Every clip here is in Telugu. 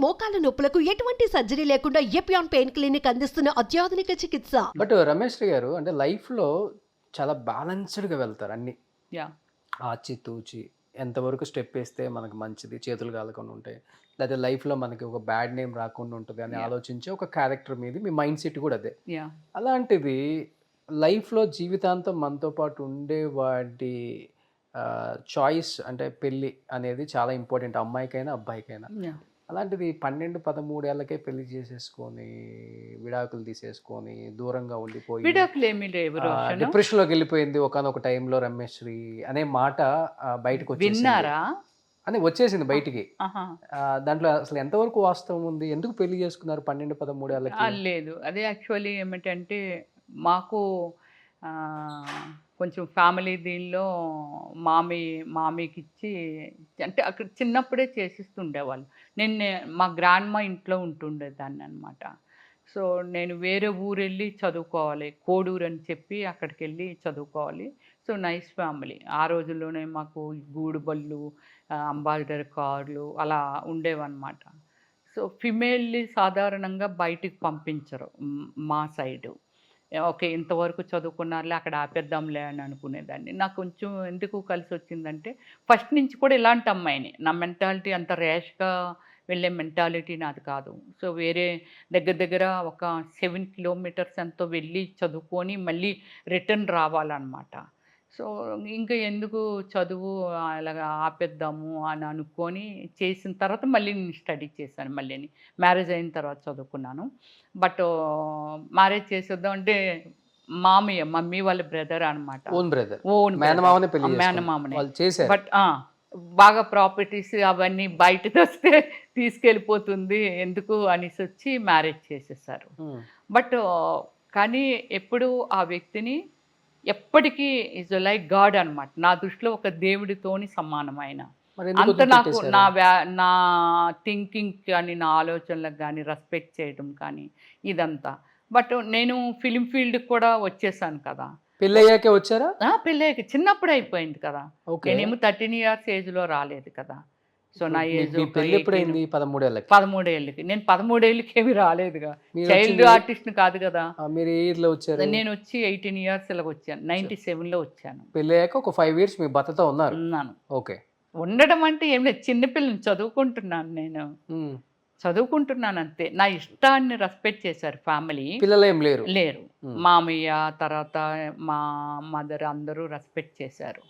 మోకాల నొప్పులకు ఎటువంటి సర్జరీ లేకుండా ఎపియాన్ పెయిన్ క్లినిక్ అందిస్తున్న అత్యాధునిక చికిత్స. బట్ రమేష్ గారు అంటే లైఫ్లో చాలా బ్యాలెన్స్డ్గా వెళ్తారు అన్ని, యా ఆచితూచి ఎంతవరకు స్టెప్ వేస్తే మనకు మంచిది, చేతులు కాలకుండా ఉంటాయి, లేదా లైఫ్లో మనకి ఒక బ్యాడ్ నేమ్ రాకుండా ఉంటుంది అని ఆలోచించే ఒక క్యారెక్టర్ మీద మీ మైండ్ సెట్ కూడా అదే. యా అలాంటిది లైఫ్లో జీవితాంతం మనతో పాటు ఉండే వాటి చాయిస్ అంటే పెళ్ళి అనేది చాలా ఇంపార్టెంట్, అమ్మాయికైనా అబ్బాయికైనా. యా అలాంటిది 12-13 ఏళ్ళకే పెళ్లి చేసేసుకొని విడాకులు తీసేసుకొని దూరంగా ఉండిపోయి విడాకులు ఏమీ లేవు రోషన్. డిప్రెషన్లోకి వెళ్ళిపోయింది ఒకనొక టైంలో రమేశ్రీ అనే మాట బయటకు వచ్చేసింది విన్నారా? అని వచ్చేసింది బయటికి. ఆహా. దాంట్లో అసలు ఎంతవరకు వాస్తవం ఉంది? ఎందుకు పెళ్లి చేసుకున్నారు 12-13 ఏళ్ళకి? లేదు, అదే యాక్చువల్లీ ఏమిటంటే మాకు ఆ, కొంచెం ఫ్యామిలీ దీనిలో మామీకి ఇచ్చి అంటే అక్కడ చిన్నప్పుడే చేసిస్తుండేవాళ్ళు. మా గ్రాండ్ మా ఇంట్లో ఉంటుండేదాన్ని అనమాట. సో నేను వేరే ఊరు వెళ్ళి చదువుకోవాలి, కోడూరు అని చెప్పి అక్కడికి వెళ్ళి చదువుకోవాలి. So nice family. ఆ రోజుల్లోనే మాకు గూడు బళ్ళు, అంబాసిడర్ కార్లు అలా ఉండేవన్నమాట. సో ఫిమేల్ని సాధారణంగా బయటికి పంపించరు మా సైడు. ఓకే, ఇంతవరకు చదువుకున్నారులే అక్కడ ఆపేద్దాంలే అని అనుకునేదాన్ని. నాకు కొంచెం ఎందుకు కలిసి వచ్చిందంటే ఫస్ట్ నుంచి కూడా ఇలాంటి అమ్మాయిని, నా మెంటాలిటీ అంత ర్యాష్గా వెళ్ళే మెంటాలిటీ నాది కాదు. సో వేరే దగ్గర ఒక 7 కిలోమీటర్స్ ఎంతో వెళ్ళి చదువుకొని మళ్ళీ రిటర్న్ రావాలన్నమాట. సో ఇంకా ఎందుకు చదువు అలాగా ఆపేద్దాము అని అనుకొని చేసిన తర్వాత మళ్ళీ నేను స్టడీ చేశాను. మళ్ళీ మ్యారేజ్ అయిన తర్వాత చదువుకున్నాను. బట్ మ్యారేజ్ చేసేద్దాం అంటే మమ్మీ వాళ్ళ బ్రదర్ అనమాట, ఓన్ బ్రదర్, ఓన్ మేనమామనే మేనమామనే. చేశారు. బట్ బాగా ప్రాపర్టీస్ అవన్నీ బయటకు వస్తే తీసుకెళ్ళిపోతుంది ఎందుకు అనేసి వచ్చి మ్యారేజ్ చేసేసారు. బట్ కానీ ఎప్పుడు ఆ వ్యక్తిని ఎప్పటికీ ఈజ్ లైక్ గాడ్ అనమాట. నా దృష్టిలో ఒక దేవుడితోని సమానమైన అంత నాకు నా థింకింగ్ కానీ నా ఆలోచనలకు కానీ రెస్పెక్ట్ చేయడం కానీ ఇదంతా. బట్ నేను ఫిలిం ఫీల్డ్కి కూడా వచ్చేసాను కదా. పెళ్ళయ్యాకే వచ్చారా? పెళ్ళయ్యాక చిన్నప్పుడు అయిపోయింది కదా. నేనేమో 13 years ఏజ్లో రాలేదు కదా. సో నా ఏజ్ 13 ఏళ్ళకి. నేను 13 ఏళ్ళకి ఏమి రాలేదుగా, చైల్డ్ ఆర్టిస్ట్ కాదు కదా. మీరు ఏజ్లో వచ్చారు? నేను వచ్చి 18 years ఇలా వచ్చాను, 97లో వచ్చాను. పెళ్ళయ్యాక ఒక 5 years మీ భర్తతో ఉన్నాను. ఓకే, ఉండడం అంటే ఏం లేదు, చిన్నపిల్లని చదువుకుంటున్నాను, నేను చదువుకుంటున్నాను అంతే. నా ఇష్టాన్ని రెస్పెక్ట్ చేశారు ఫ్యామిలీ. పిల్లలు ఏం లేరు. మామయ్య తర్వాత మా మదర్ అందరూ రెస్పెక్ట్ చేశారు.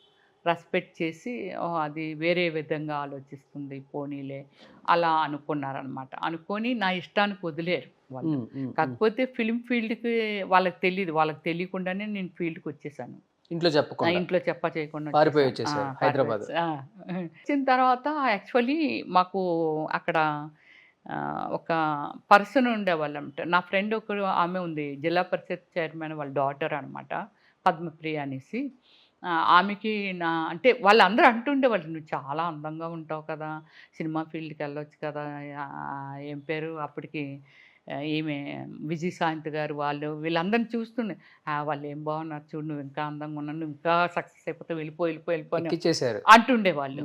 రెస్పెక్ట్ చేసి అది వేరే విధంగా ఆలోచిస్తుంది పోనీలే అలా అనుకున్నారనమాట. అనుకొని నా ఇష్టానికి వదిలేరు వాళ్ళు. కాకపోతే ఫిలిం ఫీల్డ్కి వాళ్ళకి తెలియదు, వాళ్ళకి తెలియకుండానే నేను ఫీల్డ్కి వచ్చేసాను. ఇంట్లో చేయకుండా పారిపోయి వచ్చేసారు హైదరాబాద్. వచ్చిన తర్వాత యాక్చువల్లీ మాకు అక్కడ ఒక పర్సన్ ఉండేవాళ్ళంట. నా ఫ్రెండ్ ఒకరు ఆమె ఉంది, జిల్లా పరిషత్ చైర్మన్ వాళ్ళ డాటర్ అనమాట, పద్మప్రియ అనేసి. ఆమెకి అంటే వాళ్ళందరూ అంటుండేవాళ్ళు, నువ్వు చాలా అందంగా ఉంటావు కదా, సినిమా ఫీల్డ్కి వెళ్ళొచ్చు కదా. ఏం పేరు అప్పటికి ఈమె విజయశాంతి గారు వీళ్ళందరిని చూస్తుండే, వాళ్ళు ఏం బాగున్నారు చూడు, నువ్వు ఇంకా అందంగా ఉన్నావు, నువ్వు ఇంకా సక్సెస్ అయిపోతే వెళ్ళిపోయి అంటుండేవాళ్ళు.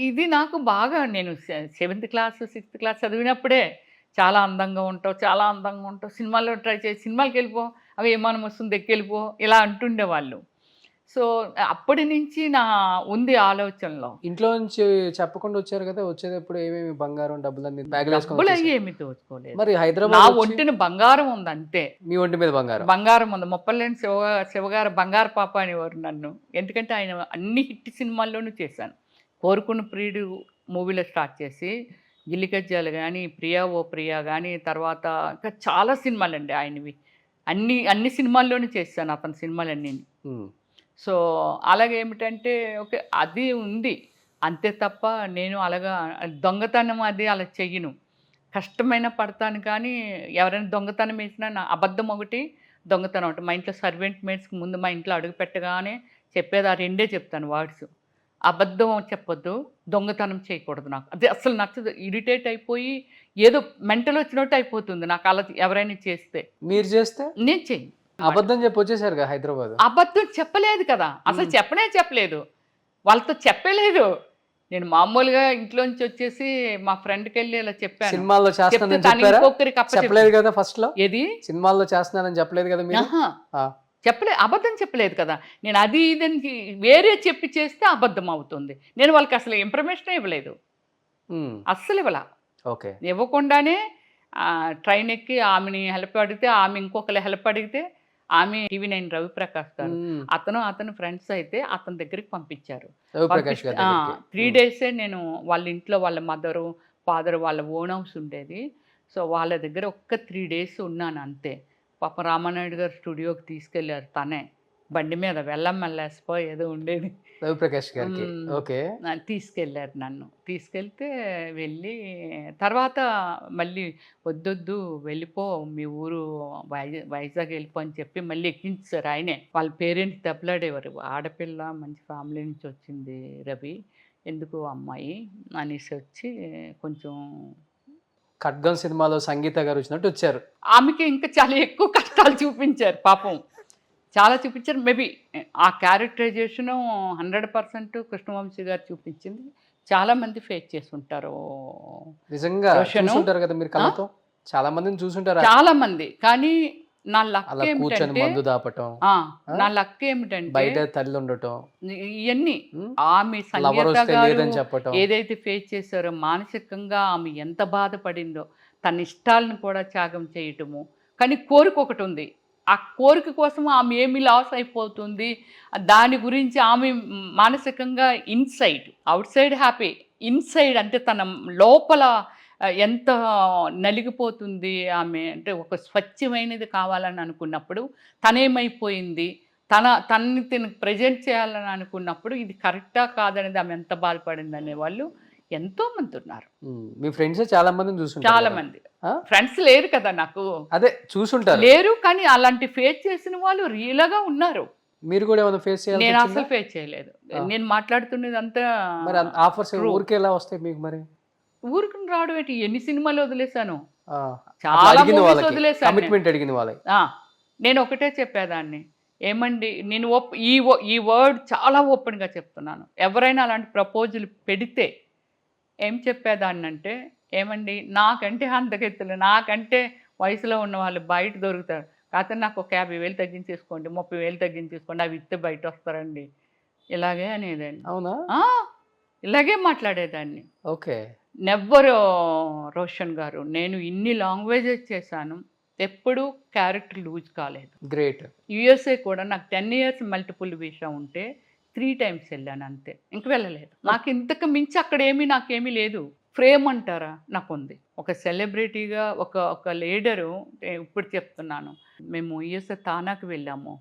ఇది నాకు బాగా, నేను 7th class 6th class చదివినప్పుడే చాలా అందంగా ఉంటావు, సినిమాల్లో ట్రై చేసి సినిమాకి వెళ్ళిపో, అవి ఏమానం వస్తుంది ఎక్కెళ్ళిపో, ఇలా అంటుండేవాళ్ళు. సో అప్పటి నుంచి నా ఉంది ఆలోచనలో. ఇంట్లో నుంచి చెప్పకుండా వచ్చారు కదా, వచ్చేటప్పుడు ఏమేమి బంగారం డబ్బులు ఏమి తోచుకోలేదు. మరి హైదరాబాద్ నా ఒంటిని బంగారం ఉంది అంతే. మీ ఒంటి మీద బంగారం ఉంది. మొప్పలేని శివగారు బంగారు పాప అనేవారు నన్ను, ఎందుకంటే ఆయన అన్ని హిట్ సినిమాల్లోనూ చేశాను. కోరుకున్న ప్రియుడు మూవీలో స్టార్ట్ చేసి గిల్లికజ్జాలు కానీ, ప్రియా ఓ ప్రియా కానీ, తర్వాత ఇంకా చాలా సినిమాలండి ఆయనవి, అన్ని సినిమాల్లోనూ చేశాను అతని సినిమాలన్నీ. సో అలాగే ఏమిటంటే ఓకే అది ఉంది అంతే తప్ప నేను అలాగా దొంగతనం అది అలా చెయ్యను. కష్టమైన పడతాను కానీ ఎవరైనా దొంగతనం వేసినా నా అబద్ధం ఒకటి, దొంగతనం ఒకటి. మా ఇంట్లో సర్వెంట్ మేట్స్కి ముందు మా ఇంట్లో అడుగు పెట్టగానే చెప్పేది ఆ రెండే చెప్తాను వర్డ్స్. అబద్ధం చెప్పొద్దు, దొంగతనం చేయకూడదు. నాకు అది అసలు నచ్చదు. ఇరిటేట్ అయిపోయి ఏదో మెంటల్ వచ్చినట్టు అయిపోతుంది నాకు అలా ఎవరైనా చేస్తే. మీరు చేస్తే నేను చెయ్యి. అబద్ధం చెప్పి వచ్చేసారు కదా హైదరాబాద్. అబద్ధం చెప్పలేదు కదా, అసలు చెప్పలేదు, వాళ్ళతో చెప్పలేదు. నేను మామూలుగా ఇంట్లోంచి వచ్చేసి మా ఫ్రెండ్కి వెళ్ళి ఇలా చెప్పాను. సినిమాల్లో చెప్తే చేస్తున్నానని తను చెప్పారా? ఇంకొకరికి చెప్పలేదు కదా ఫస్ట్ లో. ఏది సినిమాల్లో చేస్తున్నానని చెప్పలేదు కదా మీరు? ఆహా, ఆ, అబద్ధం చెప్పలేదు కదా. నేను అది ఇదని వేరే చెప్పి చేస్తే అబద్ధం అవుతుంది. నేను వాళ్ళకి అసలు ఇన్ఫర్మేషన్ ఇవ్వలేదు, ఉమ్, అస్సలు ఇవ్వాల. ఓకే. ఇవ్వకుండానే ట్రైన్ ఎక్కి ఆమెని హెల్ప్ అడిగితే, ఆమె ఇంకొకరు హెల్ప్ అడిగితే, ఆమె టీవీ9 రవిప్రకాష్ గారు, ఉమ్, అతను ఫ్రెండ్స్ అయితే అతని దగ్గరికి పంపించారు. రవిప్రకాష్ గారి దగ్గరికి. 3 డేసే నేను వాళ్ళ ఇంట్లో, వాళ్ళ మదరు ఫాదర్ వాళ్ళ ఓన్ హౌస్ ఉండేది. సో వాళ్ళ దగ్గర ఒక్క 3 డేస్ ఉన్నాను అంతే. పాప రామానాయుడు గారు స్టూడియోకి తీసుకెళ్ళారు, తనే బండి మీద వెళ్ళమ్మల్లేసిపో ఏదో ఉండేది. రవిప్రకాష్ గారికి. ఓకే. తీసుకెళ్ళారు నన్ను. తీసుకెళ్తే వెళ్ళి తర్వాత మళ్ళీ వద్దొద్దు వెళ్ళిపో, మీ ఊరు వైజాగ్ వెళ్ళిపో అని చెప్పి మళ్ళీ ఎక్కించారు ఆయనే. వాళ్ళ పేరెంట్స్ దెబ్బలాడేవారు, ఆడపిల్ల మంచి ఫ్యామిలీ నుంచి వచ్చింది రవి, ఎందుకు అమ్మాయి అనేసి వచ్చి కొంచెం ఖడ్గం సినిమాలో సంగీత గారు వచ్చినట్టు వచ్చారు. ఆమెకి ఇంకా చాలా ఎక్కువ కష్టాలు చూపించారు పాపం, చాలా చూపించారు. మేబీ ఆ క్యారెక్టరైజేషను 100% కృష్ణవంశీ గారు చూపించింది. చాలా మంది ఫేస్ చేసి ఉంటారు నిజంగా చూసుంటారు కదా మీరు కళ్ళతో, చాలా మందిని చూసుంటారు చాలా మంది. కానీ నా లక్ అలా కూర్చొని ఏమిటంటే, మందు దాపటం, నా లక్ ఏమిటంటే బయట తల్లి ఉండటం, ఇవన్నీ ఆమె లవర్ సంగీత వస్తే గారు లేదని చెప్పటం. ఏదైతే ఫేస్ చేశారో మానసికంగా ఆమె ఎంత బాధపడిందో, తన ఇష్టాలను కూడా త్యాగం చేయటము. కానీ కోరిక ఒకటి ఉంది, ఆ కోరిక కోసం ఆమె ఏమి లాస్ అయిపోతుంది, దాని గురించి ఆమె మానసికంగా inside, out side happy, inside అంటే తన లోపల ఎంత నలిగిపోతుంది ఆమె. అంటే ఒక స్వచ్ఛమైనది కావాలని అనుకున్నప్పుడు తనేమైపోయింది, తనని ప్రజెంట్ చేయాలని అనుకున్నప్పుడు ఇది కరెక్టా కాదనేది ఆమె ఎంత బాధపడింది అనేవాళ్ళు ఎంతోమంది ఉన్నారు. మీ ఫ్రెండ్స్ చాలా మందిని చూసుంటారు. చాలా మంది ఫ్రెండ్స్ లేరు కదా నాకు, అదే చూసుంటారు లేరు. కానీ అలాంటి ఫేస్ చేసిన వాళ్ళు రియల్గా ఉన్నారు. మీరు కూడా ఏమైనా ఫేస్ చేయాలి? నేను అసలు ఫేస్ చేయలేదు. నేను మాట్లాడుతున్నది అంతా మరి ఆఫర్స్ ఊరికే ఎలా వస్తాయి మీకు? మరి ఊరికి రావడం ఏంటి, ఎన్ని సినిమాలు వదిలేశాను, అట్లా చాలా అడిగిన movies వాళ్ళకి, వదిలేశాను నేను. కమిట్మెంట్ అడిగిన వాళ్ళకి నేను ఒకటే చెప్పేదాన్ని, ఏమండి నేను ఈ వర్డ్ చాలా ఓపెన్గా చెప్తున్నాను. ఎవరైనా అలాంటి ప్రపోజల్ పెడితే ఏం చెప్పేదాన్ని అంటే, ఏమండి నాకంటే అందగెత్తులు, నాకంటే వయసులో ఉన్న వాళ్ళు బయట దొరుకుతారు, కాకపోతే నాకు ఒక 50,000 తగ్గించేసుకోండి, 30,000 తగ్గించేసుకోండి, అవి ఇస్తే బయట వస్తారండి, ఇలాగే అనేదాన్ని. అవునా? ఇలాగే మాట్లాడేదాన్ని. ఓకే. నెవ్వర్ రోషన్ గారు, నేను ఇన్ని లాంగ్వేజెస్ చేశాను, ఎప్పుడూ క్యారెక్టర్ లూజ్ కాలేదు. గ్రేట్. యుఎస్ఏ కూడా నాకు 10 years మల్టిపుల్ వీసా ఉంటే 3 times వెళ్ళాను అంతే, ఇంక వెళ్ళలేదు. నాకు ఇంతకు మించి అక్కడ నాకేమీ లేదు. ఫ్రేమ్ అంటారా, నాకు ఉంది. ఒక సెలబ్రిటీగా ఒక లీడరు, ఇప్పుడు చెప్తున్నాను, మేము యుఎస్ఏ తానాకు వెళ్ళాము.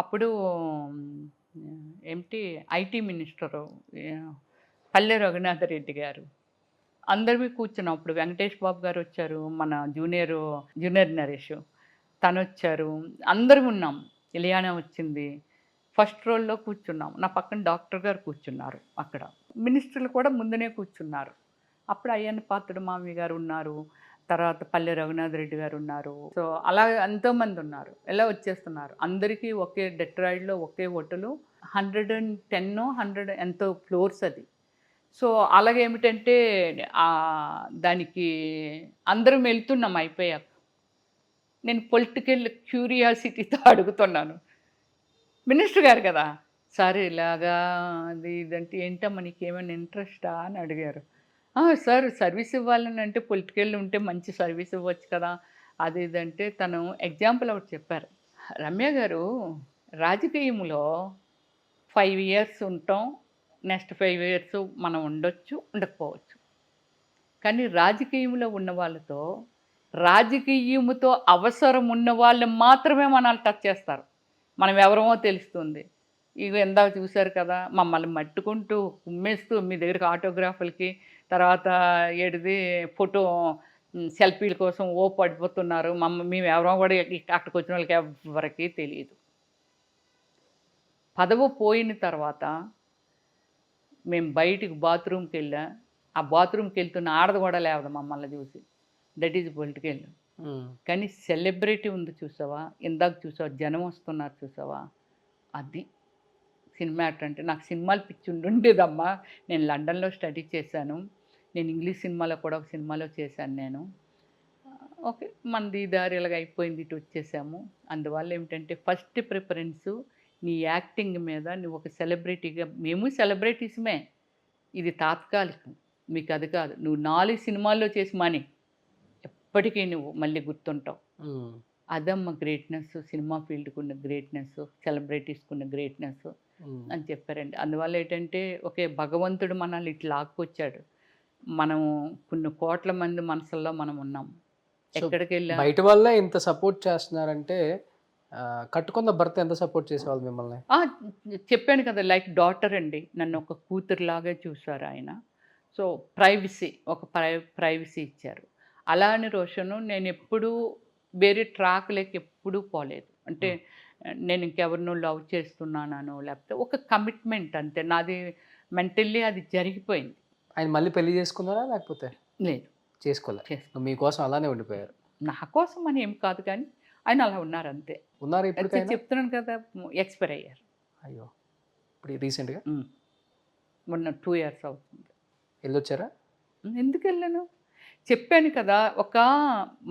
అప్పుడు ఏమిటి ఐటీ మినిస్టరు పల్లె రఘునాథ రెడ్డి గారు, అందరివి కూర్చున్నాం. అప్పుడు వెంకటేష్ బాబు గారు వచ్చారు, మన జూనియర్ నరేష్ తను వచ్చారు, అందరూ ఉన్నాం. ఇలియానా వచ్చింది, ఫస్ట్ రోల్లో కూర్చున్నాం. నా పక్కన డాక్టర్ గారు కూర్చున్నారు, అక్కడ మినిస్టర్లు కూడా ముందునే కూర్చున్నారు. అప్పుడు అయ్యన్న పాత్రుడు మామి గారు ఉన్నారు, తర్వాత పల్లె రఘునాథ రెడ్డి గారు ఉన్నారు. సో అలా ఎంతోమంది ఉన్నారు, ఎలా వచ్చేస్తున్నారు. అందరికీ ఒకే డెట్రాయిడ్లో ఒకే హోటలు, 110 100 ఎంతో ఫ్లోర్స్ అది. సో అలాగేమిటంటే దానికి అందరం వెళ్తున్నాం. అయిపోయాక నేను పొలిటికల్ క్యూరియాసిటీతో అడుగుతున్నాను, మినిస్టర్ గారు కదా సార్ ఇలాగా అది ఇదంటే ఏంటమ్మా నీకు ఏమైనా ఇంట్రెస్టా అని అడిగారు. సార్ సర్వీస్ ఇవ్వాలని అంటే పొలిటికల్ ఉంటే మంచి సర్వీస్ ఇవ్వచ్చు కదా అది ఇదంటే, తను ఎగ్జాంపుల్ ఒకటి చెప్పారు. రమ్య గారు, రాజకీయంలో 5 years ఉంటాం, నెక్స్ట్ 5 years మనం ఉండొచ్చు, ఉండకపోవచ్చు. కానీ రాజకీయంలో ఉన్న వాళ్ళతో, రాజకీయముతో అవసరం ఉన్న వాళ్ళు మాత్రమే మనల్ని టచ్ చేస్తారు. మనం ఎవరమో తెలుస్తుంది. ఇక ఎందాక చూశారు కదా, మమ్మల్ని మట్టుకుంటూ కుమ్మేస్తూ మీ దగ్గరికి ఆటోగ్రాఫ్లకి, తర్వాత ఫోటో సెల్ఫీల కోసం పడిపోతున్నారు. మేము ఎవరో కూడా అక్కడికి వచ్చిన వాళ్ళకి ఎవరికి తెలియదు. పదవి పోయిన తర్వాత మేము బయటికి బాత్రూమ్కి వెళ్ళా, ఆ బాత్రూమ్కి వెళ్తున్న ఆడది కూడా లేవదు మమ్మల్ని చూసి. That is political. కానీ సెలబ్రిటీ ఉంది చూసావా, ఇందాక చూసావా, జనం వస్తున్నారు చూసావా, అది సినిమా యాక్టర్ అంటే. నాకు సినిమాలు పిచ్చి ఉండేదమ్మా. నేను లండన్లో స్టడీ చేశాను. నేను ఇంగ్లీష్ సినిమాలో కూడా ఒక సినిమాలో చేశాను నేను. ఓకే, మనది దారి ఇలాగ అయిపోయింది, ఇటు వచ్చేసాము. అందువల్ల ఏమిటంటే ఫస్ట్ ప్రిఫరెన్సు నీ యాక్టింగ్ మీద. నువ్వు ఒక సెలబ్రిటీగా, మేము సెలబ్రిటీస్మే, ఇది తాత్కాలికం, మీకు అది కాదు. నువ్వు 4 సినిమాల్లో చేసి మాని ఎప్పటికీ నువ్వు మళ్ళీ గుర్తుంటావు. అదమ్మ గ్రేట్నెస్, సినిమా ఫీల్డ్కి ఉన్న గ్రేట్నెస్, సెలబ్రిటీస్కి ఉన్న గ్రేట్నెస్ అని చెప్పారండి. అందువల్ల ఏంటంటే ఒకే భగవంతుడు మనల్ని ఇట్లా లాక్కొచ్చాడు. మనం కొన్ని కోట్ల మంది మనసుల్లో మనం ఉన్నాం. ఎక్కడికి వెళ్ళా బయట వల్ల ఇంత సపోర్ట్ చేస్తున్నారంటే కట్టుకున్న భర్త ఎంత సపోర్ట్ చేసేవాళ్ళు మిమ్మల్ని? చెప్పాను కదా, లైక్ డాటర్ అండి. నన్ను ఒక కూతురులాగే చూశారు ఆయన. సో ప్రైవసీ, ఒక ప్రైవసీ ఇచ్చారు. అలా అని రోషను నేను ఎప్పుడూ వేరే ట్రాక్లోకి ఎప్పుడూ పోలేదు. అంటే నేను ఇంకెవరినో లవ్ చేస్తున్నానో లేకపోతే ఒక కమిట్మెంట్ అంతే. నాది మెంటల్లీ అది జరిగిపోయింది. ఆయన మళ్ళీ పెళ్లి చేసుకున్నారా లేకపోతే? లేదు, చేసుకోలేదు. మీకోసం అలానే ఉండిపోయారు. నా కోసం అని ఏం కాదు, కానీ ఆయన అలా ఉన్నారు అంతే. ఉన్నారు ఇప్పుడు? చెప్తున్నాను కదా, ఎక్స్పైర్ అయ్యారు. అయ్యో, ఇప్పుడు రీసెంట్గా మొన్న 2 years అవుతుంది. వెళ్ళొచ్చారా? ఎందుకు వెళ్ళను? చెప్పాను కదా, ఒక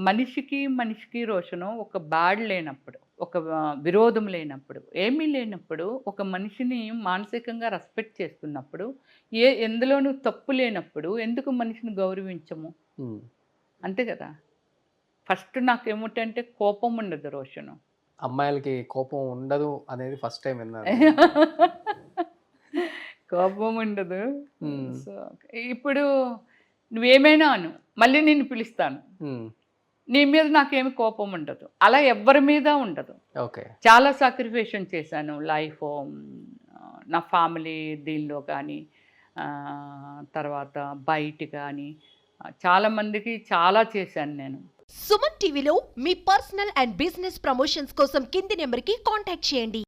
మనిషికి రోషను ఒక బ్యాడ్ లేనప్పుడు, ఒక విరోధం లేనప్పుడు, ఏమీ లేనప్పుడు, ఒక మనిషిని మానసికంగా రెస్పెక్ట్ చేస్తున్నప్పుడు, ఎందులోనూ తప్పు లేనప్పుడు ఎందుకు మనిషిని గౌరవించము? అంతే కదా. ఫస్ట్ నాకేమిటంటే కోపం ఉండదు రోషను. అమ్మాయిలకి కోపం ఉండదు అనేది ఫస్ట్ టైం విన్నాను. కోపం ఉండదు. సో ఇప్పుడు నువ్వేమైనా అను, మళ్ళీ నేను పిలుస్తాను. నీ మీద నాకేమి కోపం ఉండదు. అలా ఎవ్వరి మీద ఉండదు. ఓకే, చాలా సాక్రిఫికేషన్ చేశాను లైఫ్, నా ఫ్యామిలీ దీనిలో కానీ, తర్వాత బయట కానీ, చాలామందికి చాలా చేశాను నేను. సుమన్ టీవీలో మీ పర్సనల్ అండ్ బిజినెస్ ప్రమోషన్స్ కోసం కింది నెంబర్కి కాంటాక్ట్ చేయండి.